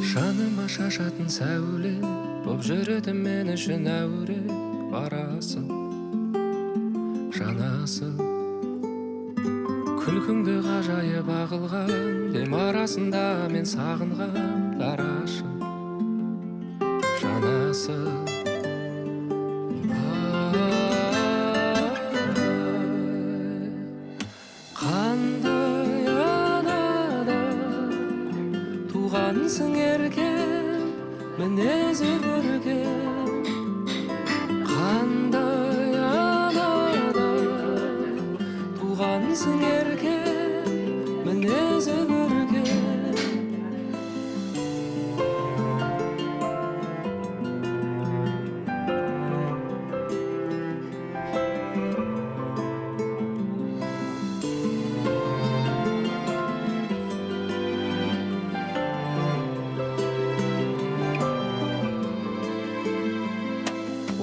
жаныма шашатын сәуле боп жүреді мен үшін әуре барасың жанасың күлкіңді ғажайып ағылған дем арасында мен сағынған дарашың жанасың қандай анадан туғансың еркем мінезі көркем қандай анадан туғансың еркем мінезі көркем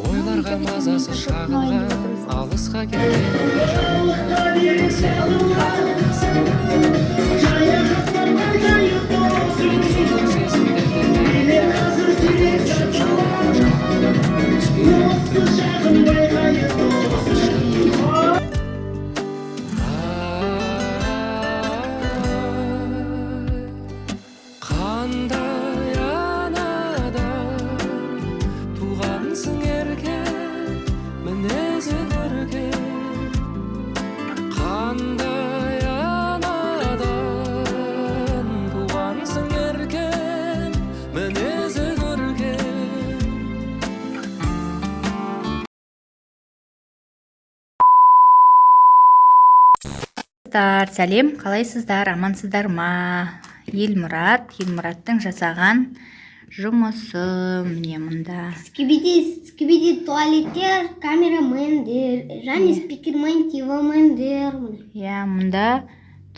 ойларға мазасы шағылған алысқа кеткен қандай анадан туғансың еркем мінезі көркем қандай анадан туғансың еркем мінезі көркем сәлем, қалайсыздар, амансыздар ма? Елмұраттың жасаған жұмысы міне мұнда. Скибиди туалеттер, камерамендер, және спикермен, тивомендер. Иә, мұнда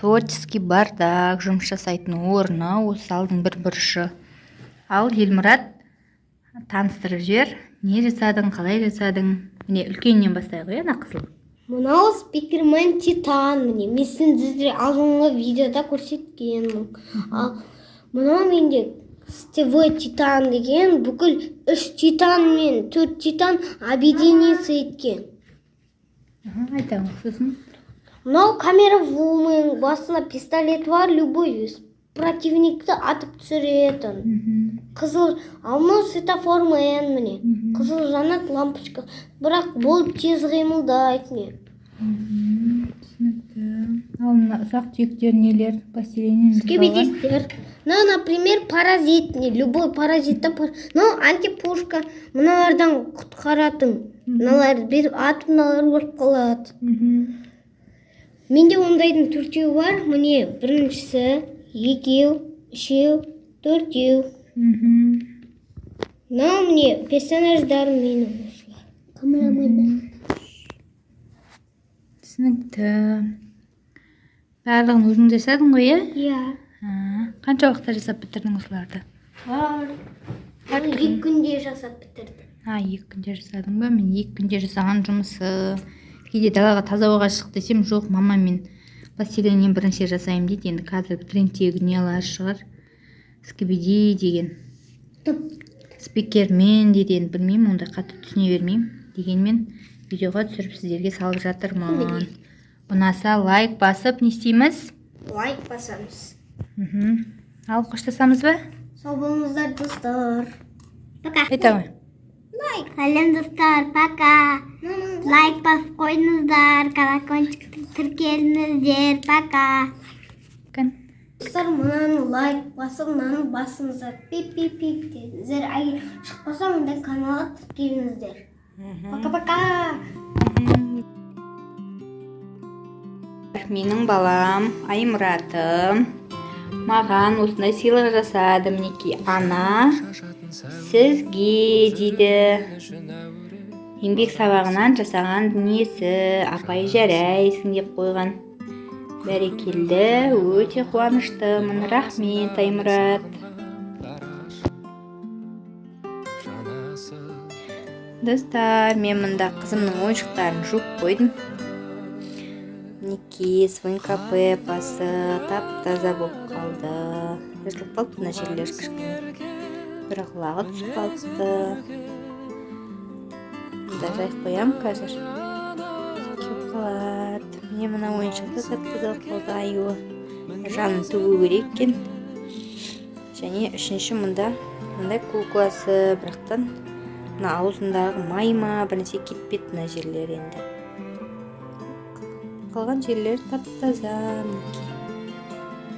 творческий бардак, жұмыс жасайтын орны, осы алдың бір бұрышы. Ал Елмұрат, таныстырып жібер, не жасадың, қалай жасадың? Міне үлкеннен бастайық, ана қызыл. Мынау спикермен Титан міне. Мен сіздерге алдыңғы видеода көрсеткенмін. Ал мынау менде сетевой Титан деген бүкіл 3 Титан мен 4 Титан объединиться еткен. Айтамын, сосын. Мынау камера вумен, басына пистолет бар, любой противникті атып түсіретін. Қызыл, ал мынау светоформен міне. Қызыл жанат лампочка, бірақ болып тез қимылдайды не. Түсінікті. Ал мына ұсақ түйектер нелер? Пластилиннен Скибидистер. Например, паразит не. Любой паразиттен антипушка. Мыналардан құтқаратын. Мыналарды беріп атып, мыналар өліп қалады. Менде ондайдың 4-еу бар. Міне, біріншісі, 2-еу, 3-еу, 4-еу. Мынау міне персонаждарым менің осылар. Камерамен. Түсінікті. Барлығын өзің жасадың ғой, иә? Иә. Қанша уақытта жасап бітірдің осыларды? Бар. 2 күнде жасап бітірдім. 2 күнде жасадың ба? Мен 2 күнде жасаған жұмысы. Кейде далаға таза ауаға шық десем, жоқ, мама мен пластилиннен бірінші жасаймын дейді. Енді қазіргі трендтегі нелер шығар. Скибиди деген. Спикермен деген білмеймін, онда қатты түсіне бермеймін. Дегенмен видеоға түсіріп сіздерге салып жатырмын. Ұнаса лайк басып не істейміз? Лайк басамыз. Ал қоштасамыз ба? Сау болыңыздар, достар. Пока. Айта ғой. Лайк. Сәлем, достар. Пока. Лайк басып қойыңыздар. Колокольчикті тіркеліңіздер. Пока. Достар, мынаны лайк басып, мынаны басыңыздар. Пип-пип-пип дедіңіздер. Егер шықпаса, онда каналға тіркеліңіздер. Пока-пока. Менің балам Аймұратым маған осындай сыйлық жасады. Мінекей, ана сізге дейді. Еңбек сабағынан жасаған дүниесі, апай жарайсың деп қойған. Бәрекелді, өте қуаныштымын. Рахмет, Аймұрат. Достар, мен мұнда қызымның ойыншықтарын жуып қойдым. Мінекей, свинка Пеппасы тап-таза болып қалды. жазылып қалыпты мына жерлер кішкене, бірақ лағы түсіп қалыпты. Мында жайып қоям қазір. Кеп қалады. Міне мына ойыншық та тап-таза қалды. Айуы жанын төгу керек екен. Және үшінші мында мындай кукласы, бірақтан мына аузындағы майма бірнәрсе кетпеді мына жерлер енді. Қалған жерлер тап-таза.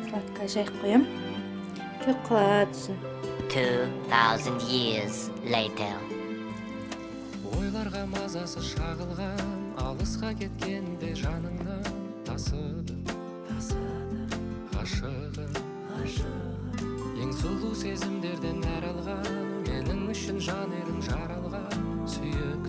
Сладқа жайып қоям. Кеп қалады. 2000 years later. ойларға мазасы шағылған, алысқа кеткенде жаныңнан тасыды ғашығым. Ең сұлу сезімдерден нәр алған, менің үшін жан едім жаралған, сүйік